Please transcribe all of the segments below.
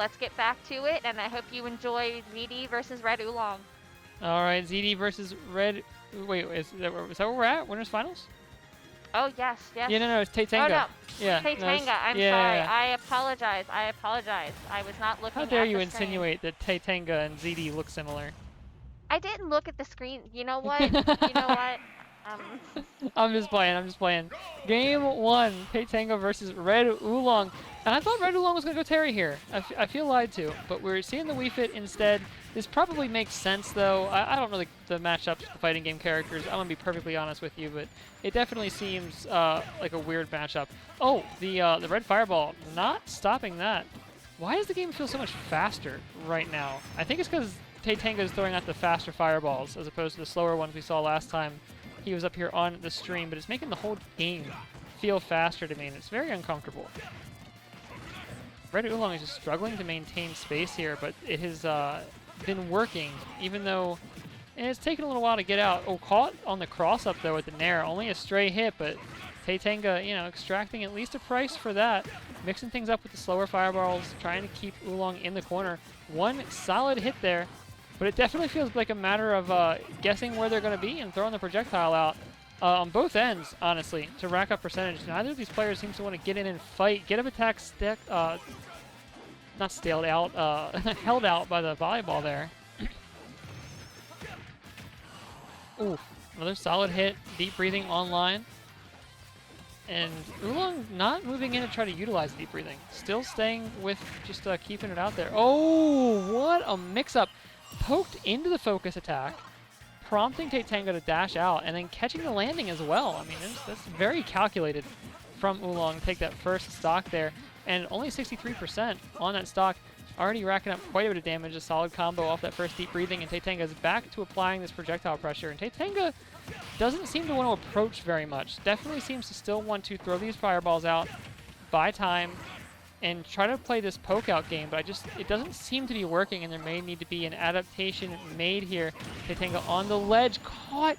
let's get back to it, and I hope you enjoy ZD versus Red Oolong. All right, ZD versus Red. Wait, is that where we're at? Winners finals? Oh, yes, yes. Yeah, no, it's Oh, Tenga. no. Yeah, no, Tenga, I'm sorry. yeah. I apologize. I apologize. I was not looking How at dare the you screen. insinuate that Tenga and ZD look similar? I didn't look at the screen. You know what? You know what? Um, I'm just playing. I'm just playing. Game 1, Tenga versus Red Oolong. And I thought Red Oolong was going to go Terry here. I feel lied to, but we're seeing the Wii Fit instead. This probably makes sense, though. I don't know the matchups with the fighting game characters. I'm going to be perfectly honest with you, but it definitely seems like a weird matchup. Oh, the Red Fireball, not stopping that. Why does the game feel so much faster right now? I think it's because Tenga is throwing out the faster fireballs as opposed to the slower ones we saw last time he was up here on the stream, but it's making the whole game feel faster to me, and it's very uncomfortable. Red Oolong is just struggling to maintain space here, but it has been working, even though it's taken a little while to get out. Oh, caught on the cross-up, though, with the Nair. Only a stray hit, but Tenga, you know, extracting at least a price for that. Mixing things up with the slower fireballs, trying to keep Oolong in the corner. One solid hit there. But it definitely feels like a matter of guessing where they're going to be and throwing the projectile out on both ends, honestly, to rack up percentage. Neither of these players seems to want to get in and fight. Get up attack, not staled out, held out by the volleyball there. Ooh, another solid hit. Deep breathing online. And Oolong not moving in to try to utilize deep breathing. Still staying with just keeping it out there. Oh, what a mix-up. Poked into the focus attack, prompting Tenga to dash out, and then catching the landing as well. I mean, that's very calculated from Oolong to take that first stock there. And only 63% on that stock, already racking up quite a bit of damage. A solid combo off that first deep breathing, and Tenga is back to applying this projectile pressure. And Tenga doesn't seem to want to approach very much. Definitely seems to still want to throw these fireballs out, buy time, and try to play this poke-out game, but it doesn't seem to be working, and there may need to be an adaptation made here. Tenga on the ledge, caught,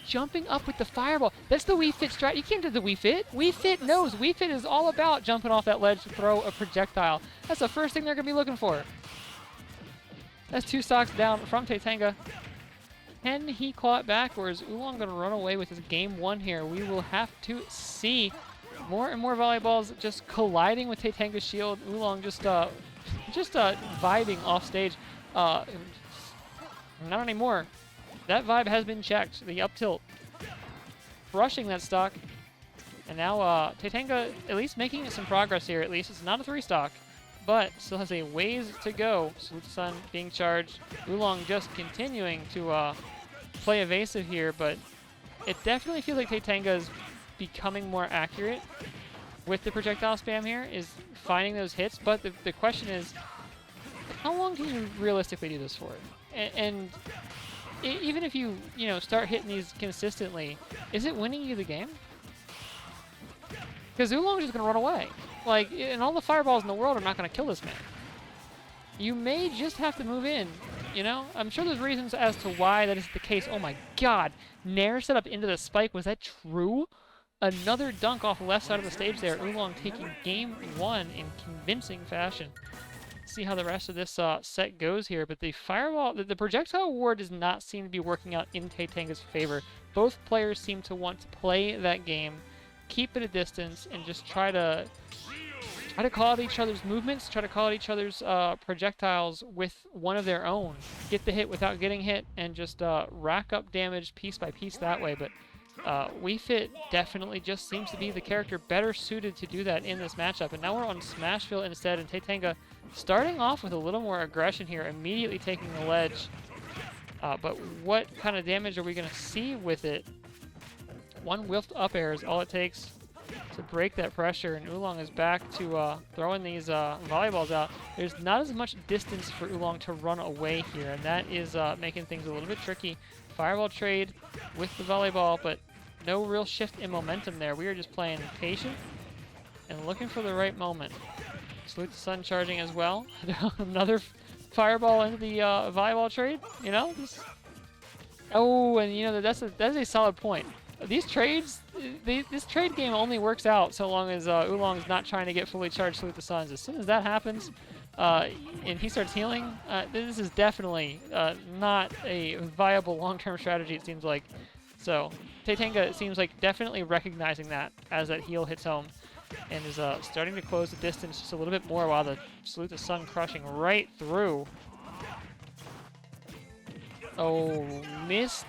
jumping up with the fireball. That's the Wii Fit strat. You can't do the Wii Fit. Wii Fit knows. Wii Fit is all about jumping off that ledge to throw a projectile. That's the first thing they're going to be looking for. That's 2 stocks down from Tenga. Can he claw it back, or is Oolong going to run away with his game 1 here? We will have to see. More and more volleyballs just colliding with Tenga's shield. Oolong just vibing off stage. Not anymore. That vibe has been checked. The up tilt, crushing that stock, and now Tenga at least making some progress here. At least it's not a 3 stock, but still has a ways to go. Salute the Sun being charged. Oolong just continuing to play evasive here, but it definitely feels like Tenga is becoming more accurate with the projectile spam here, is finding those hits, but the question is, how long can you realistically do this for? And even if you start hitting these consistently, is it winning you the game? Because Oolong is just going to run away. Like, and all the fireballs in the world are not going to kill this man. You may just have to move in, you know? I'm sure there's reasons as to why that is the case. Oh my god, Nair set up into the spike, was that true? Another dunk off the left side of the stage there. Oolong taking game 1 in convincing fashion. See how the rest of this set goes here, but the fireball, the projectile war does not seem to be working out in Tenga's favor. Both players seem to want to play that game, keep it a distance, and just try to call out each other's movements, try to call out each other's projectiles with one of their own. Get the hit without getting hit, and just rack up damage piece by piece that way. But Wii Fit definitely just seems to be the character better suited to do that in this matchup. And now we're on Smashville instead, and Tenga starting off with a little more aggression here, immediately taking the ledge. But what kind of damage are we going to see with it? One whiffed up air is all it takes to break that pressure, and Oolong is back to throwing these volleyballs out. There's not as much distance for Oolong to run away here, and that is making things a little bit tricky. Fireball trade with the volleyball, but no real shift in momentum there. We are just playing patient and looking for the right moment. Salute the Sun charging as well. Another fireball into the volleyball trade, you know? Oh, and you know, that's a solid point. These trades, this trade game only works out so long as Oolong's not trying to get fully charged Salute the Suns. As soon as that happens, and he starts healing, this is definitely not a viable long-term strategy, it seems like. So, Tenga, it seems like, definitely recognizing that as that heal hits home, and is starting to close the distance just a little bit more while the Salute the Sun crushing right through. Oh, missed.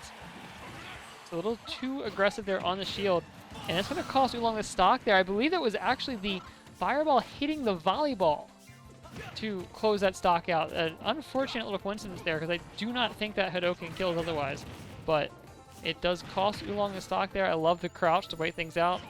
It's a little too aggressive there on the shield, and that's going to cost Oolong the stock there. I believe that was actually the fireball hitting the volleyball to close that stock out. An unfortunate little coincidence there, because I do not think that Hadoken kills otherwise, but it does cost Oolong the stock there. I love the crouch to wait things out.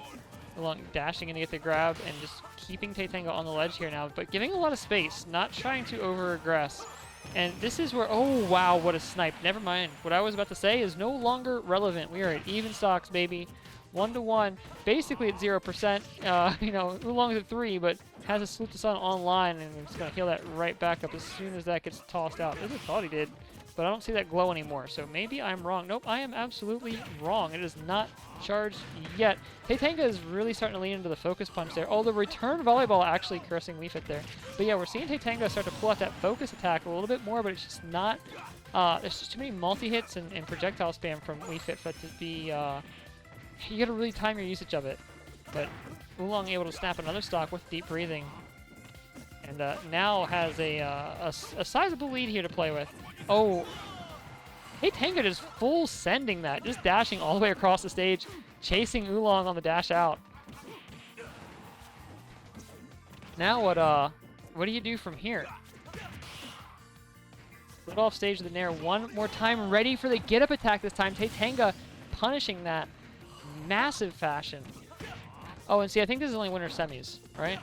Oolong dashing in to get the grab and just keeping Tenga on the ledge here now, but giving a lot of space, not trying to over-aggress. And this is where, oh wow, what a snipe. Never mind. What I was about to say is no longer relevant. We are at even stocks, baby. 1-1, basically at 0%. You know, Oolong's at 3, but has a Salute the Sun online, and it's going to heal that right back up as soon as that gets tossed out. As I thought he did, but I don't see that glow anymore, so maybe I'm wrong. Nope, I am absolutely wrong. It is not charged yet. Tenga is really starting to lean into the focus punch there. Oh, the return volleyball actually cursing Wii Fit there. But yeah, we're seeing Tenga start to pull out that focus attack a little bit more, but it's just not... there's just too many multi-hits and projectile spam from Wii Fit for it to be... you gotta really time your usage of it. But Oolong able to snap another stock with deep breathing. And now has a sizable lead here to play with. Oh, Tenga just full sending that, just dashing all the way across the stage, chasing Oolong on the dash out. Now what do you do from here? Put off stage of the Nair one more time, ready for the get-up attack this time. Tenga punishing that massive fashion. Oh, and see, I think this is only winner semis, right?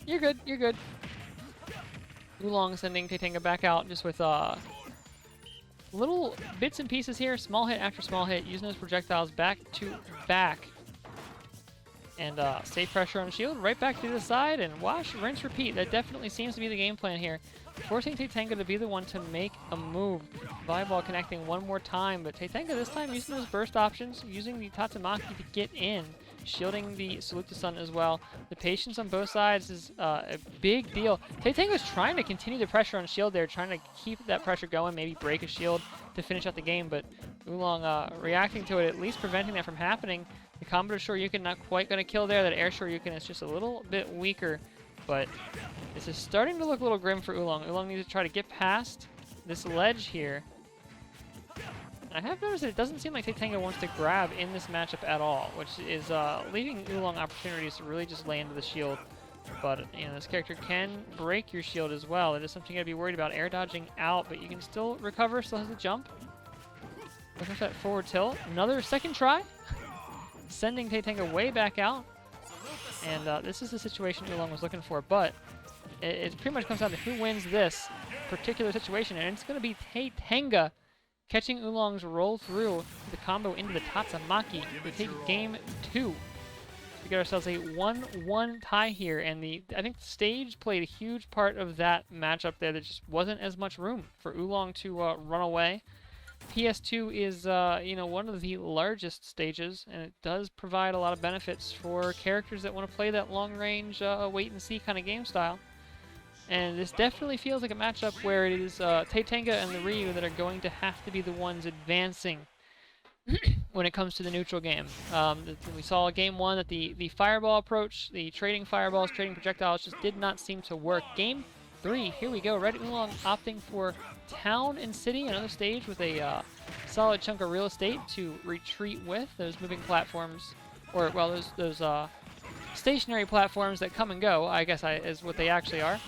You're good, you're good. Oolong sending Tenga back out just with little bits and pieces here, small hit after small hit, using those projectiles back to back. And safe pressure on shield, right back to the side, and wash, rinse, repeat. That definitely seems to be the game plan here. Forcing Tenga to be the one to make a move. Volleyball connecting one more time, but Tenga this time using those burst options, using the Tatsumaki to get in, shielding the Salute the Sun as well. The patience on both sides is a big deal. Tenga's trying to continue the pressure on shield there, trying to keep that pressure going, maybe break a shield to finish out the game, but Oolong reacting to it, at least preventing that from happening. The combo Shoryuken not quite going to kill there. That air Shoryuken is just a little bit weaker, but this is starting to look a little grim for Oolong. Oolong needs to try to get past this ledge here. I have noticed that it doesn't seem like Tenga wants to grab in this matchup at all, which is leaving Oolong opportunities to really just lay into the shield. But, you know, this character can break your shield as well. It is something you gotta be worried about. Air dodging out, but you can still recover, still has a jump. Looking for that forward tilt. Another second try. Sending Tenga way back out. And this is the situation Oolong was looking for, but it pretty much comes down to who wins this particular situation, and it's going to be Tenga catching Oolong's roll through the combo into the Tatsumaki. We take game 2. We get ourselves a 1-1 tie here, and I think the stage played a huge part of that matchup there. There just wasn't as much room for Oolong to run away. PS2 is, you know, one of the largest stages, and it does provide a lot of benefits for characters that want to play that long-range, wait-and-see kind of game style. And this definitely feels like a matchup where it is Tenga and the Ryu that are going to have to be the ones advancing when it comes to the neutral game. We saw game 1 that the fireball approach, the trading fireballs, trading projectiles just did not seem to work. Game 3, here we go. Red Oolong opting for Town and City, another stage with a solid chunk of real estate to retreat with. Those moving platforms, or, well, those stationary platforms that come and go, I guess is what they actually are.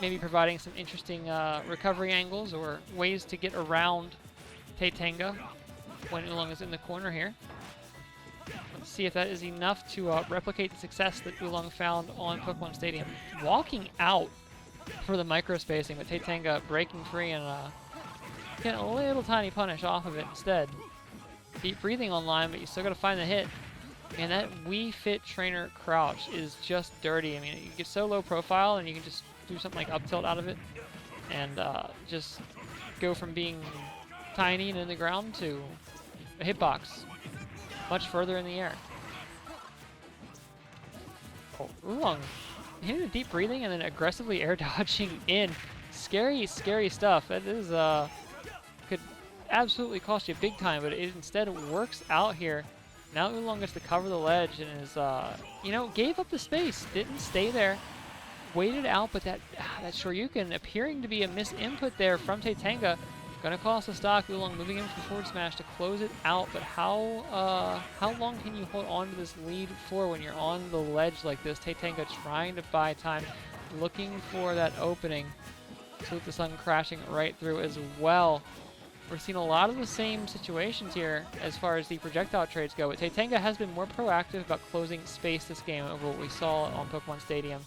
Maybe providing some interesting recovery angles or ways to get around Tenga when Oolong is in the corner here. Let's see if that is enough to replicate the success that Oolong found on Pokemon Stadium. Walking out for the micro spacing, but Tenga breaking free and getting a little tiny punish off of it instead. Deep breathing online, but you still got to find the hit. And that Wii Fit Trainer crouch is just dirty. I mean, you get so low profile, and you can just do something like up tilt out of it, and just go from being tiny and in the ground to a hitbox much further in the air. Oh, Oolong hitting a deep breathing and then aggressively air dodging in. Scary, scary stuff. That is, could absolutely cost you big time, but it instead works out here. Now Oolong gets to cover the ledge and is, you know, gave up the space, didn't stay there, waited out, but that Shoryuken appearing to be a misinput there from Tenga. Gonna cost a stock. Oolong moving in for the forward smash to close it out, but how long can you hold on to this lead for when you're on the ledge like this? Tenga trying to buy time, looking for that opening. Salute the Sun crashing right through as well. We're seeing a lot of the same situations here as far as the projectile trades go, but Tenga has been more proactive about closing space this game over what we saw on Pokemon Stadium.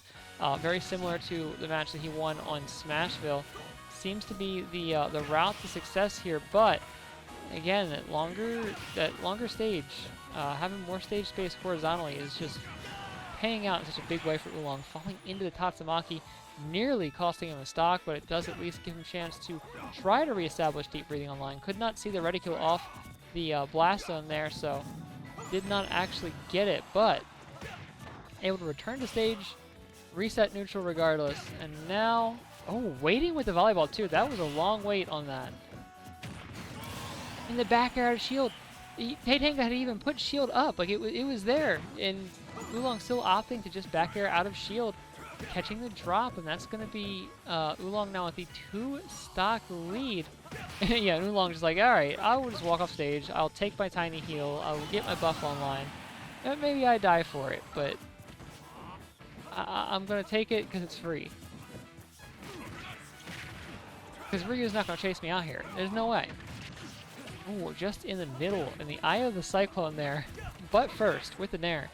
Very similar to the match that he won on Smashville. Seems to be the route to success here, but again, that longer stage, having more stage space horizontally is just paying out in such a big way for Oolong, falling into the Tatsumaki, nearly costing him a stock, but it does at least give him a chance to try to reestablish deep breathing online. Could not see the reticule off the blast zone there, so did not actually get it, but able to return to stage, reset neutral regardless, and now, oh, waiting with the volleyball too. That was a long wait on that. In the back air out of shield, Tenga had even put shield up, like it was there, and Oolong still opting to just back air out of shield, catching the drop, and that's going to be Oolong now with the 2-stock lead. Yeah, and Oolong just like, alright, I will just walk off stage, I'll take my tiny heal, I'll get my buff online, and maybe I die for it, but I'm going to take it because it's free. Because Ryu's not going to chase me out here. There's no way. Ooh, just in the middle, in the eye of the cyclone there. But first, with the Nair.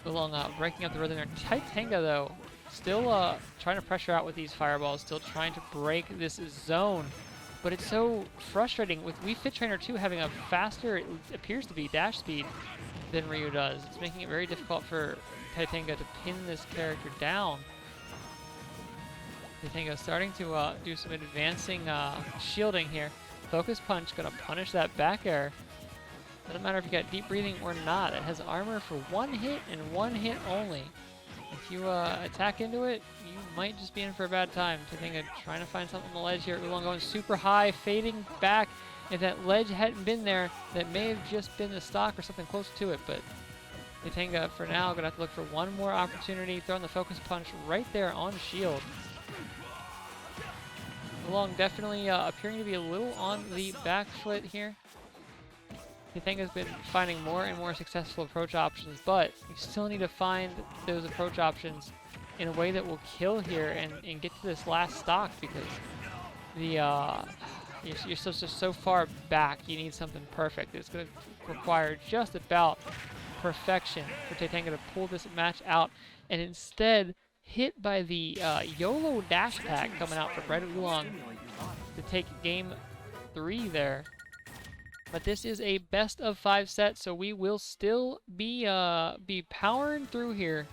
Oolong breaking up the rhythm there. Tenga, though, still trying to pressure out with these fireballs, still trying to break this zone. But it's so frustrating with Wii Fit Trainer 2 having a faster, it appears to be, dash speed than Ryu does. It's making it very difficult for Tenga to pin this character down. Tenga starting to do some advancing shielding here. Focus Punch gonna punish that back air. Doesn't matter if you got deep breathing or not. It has armor for one hit and one hit only. If you attack into it, you might just be in for a bad time. Tenga trying to find something on the ledge here. Oolong going super high, fading back. If that ledge hadn't been there, that may have just been the stock or something close to it, but Tenga, for now, going to have to look for one more opportunity, throwing the Focus Punch right there on shield. Oolong definitely appearing to be a little on the back foot here. Tenga's been finding more and more successful approach options, but you still need to find those approach options in a way that will kill here and get to this last stock, because the you're just so far back. You need something perfect. It's going to require just about perfection for Tenga to pull this match out, and instead hit by the YOLO dash attack coming out from Red Oolong to take game 3 there. But this is a best of 5 set, so we will still be powering through here.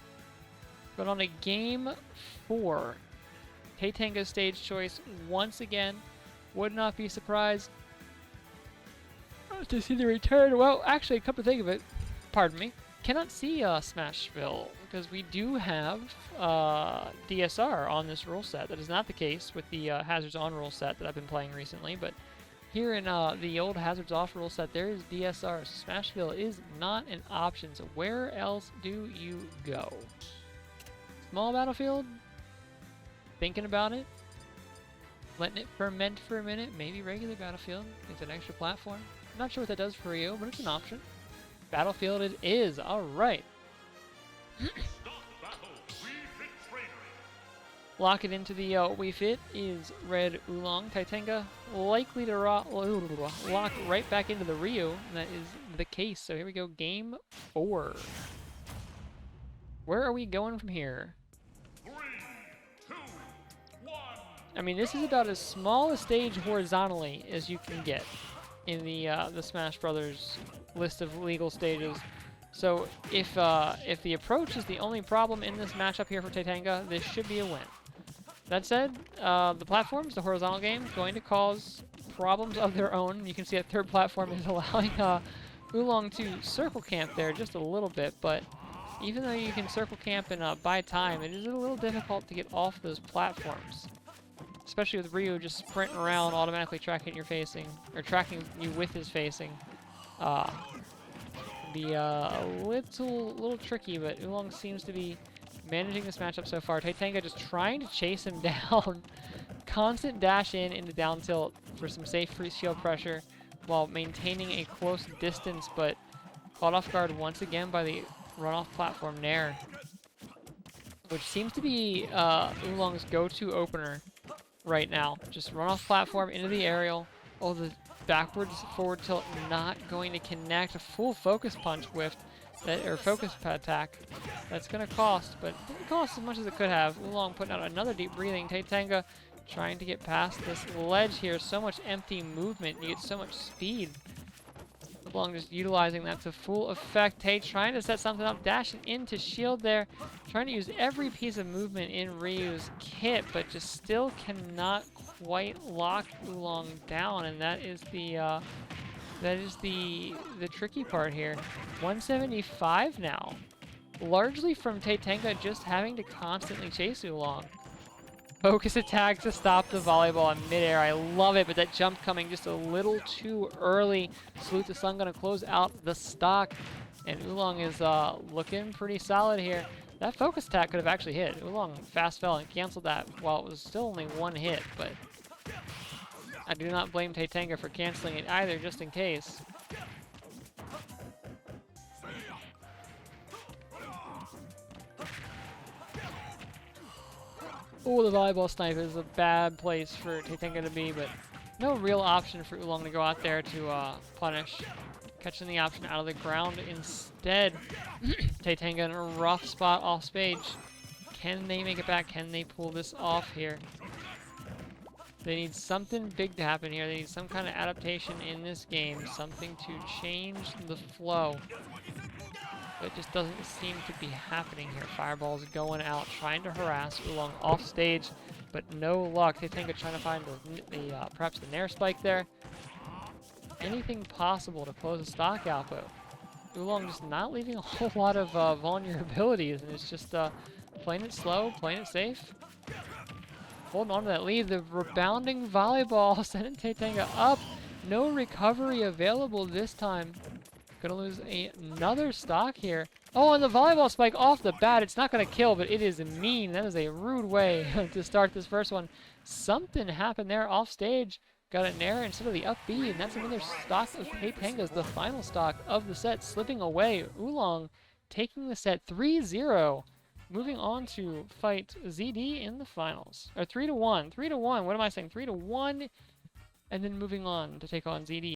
But on a game 4, Tenga's stage choice once again. Would not be surprised to see the return. Well, actually, come to think of it, pardon me, cannot see Smashville because we do have DSR on this rule set. That is not the case with the Hazards On rule set that I've been playing recently, but here in the old Hazards Off rule set, there is DSR, so Smashville is not an option. So where else do you go? Small battlefield? Thinking about it? Letting it ferment for a minute? Maybe regular battlefield? It's an extra platform. I'm not sure what that does for you, but it's an option. Battlefield it is. All right. Lock it into the Wii Fit is Red Oolong. Tenga likely to lock right back into the Ryu, and that is the case. So here we go, game 4. Where are we going from here? 3, 2, 1. I mean, this is about as small a stage horizontally as you can get in the Smash Brothers list of legal stages. So if the approach is the only problem in this matchup here for Tenga, this should be a win. That said, the platforms, the horizontal game, is going to cause problems of their own. You can see that third platform is allowing Oolong to circle camp there just a little bit, but even though you can circle camp and buy time, it is a little difficult to get off those platforms. Especially with Ryu just sprinting around, automatically tracking your facing, or tracking you with his facing. Be a little tricky, but Oolong seems to be managing this matchup so far. Tenga just trying to chase him down. Constant dash in into down tilt for some safe free shield pressure while maintaining a close distance, but caught off guard once again by the runoff platform Nair, which seems to be Oolong's go-to opener right now. Just run off platform into the aerial. Oh, the backwards forward tilt not going to connect. A full focus punch whiffed, or focus attack. That's going to cost, but it didn't cost as much as it could have. Oolong putting out another deep breathing. Tenga trying to get past this ledge here. So much empty movement. You get so much speed. Oolong just utilizing that to full effect. Tay trying to set something up, dashing into shield there. Trying to use every piece of movement in Ryu's kit, but just still cannot quite lock Oolong down, and that is the tricky part here. 175 now, largely from Tenga just having to constantly chase Oolong. Focus attack to stop the volleyball in midair. I love it, but that jump coming just a little too early. Salute the Sun gonna close out the stock, and Oolong is looking pretty solid here. That focus attack could have actually hit. Oolong fast fell and canceled that while it was still only one hit, but I do not blame Tenga for canceling it either, just in case. Oh, the volleyball snipe is a bad place for Tenga to be, but no real option for Oolong to go out there to punish. Catching the option out of the ground instead. Tenga in a rough spot off stage. Can they make it back? Can they pull this off here? They need something big to happen here. They need some kind of adaptation in this game. Something to change the flow. But it just doesn't seem to be happening here. Fireball's going out, trying to harass Oolong off stage, but no luck. Tenga trying to find perhaps the Nair spike there. Anything possible to close the stock out, but Oolong just not leaving a whole lot of vulnerabilities, and it's just playing it slow, playing it safe. Holding on to that lead. The rebounding volleyball sending Tenga up. No recovery available this time. Gonna lose another stock here. Oh, and the volleyball spike off the bat. It's not gonna kill, but it is mean. That is a rude way to start this first one. Something happened there off stage. Got a Nair instead of the up B, and that's another stock of Tenga's, the final stock of the set, slipping away. Oolong taking the set 3-0. Moving on to fight ZD in the finals. Or 3-1. 3-1. What am I saying? 3-1. And then moving on to take on ZD.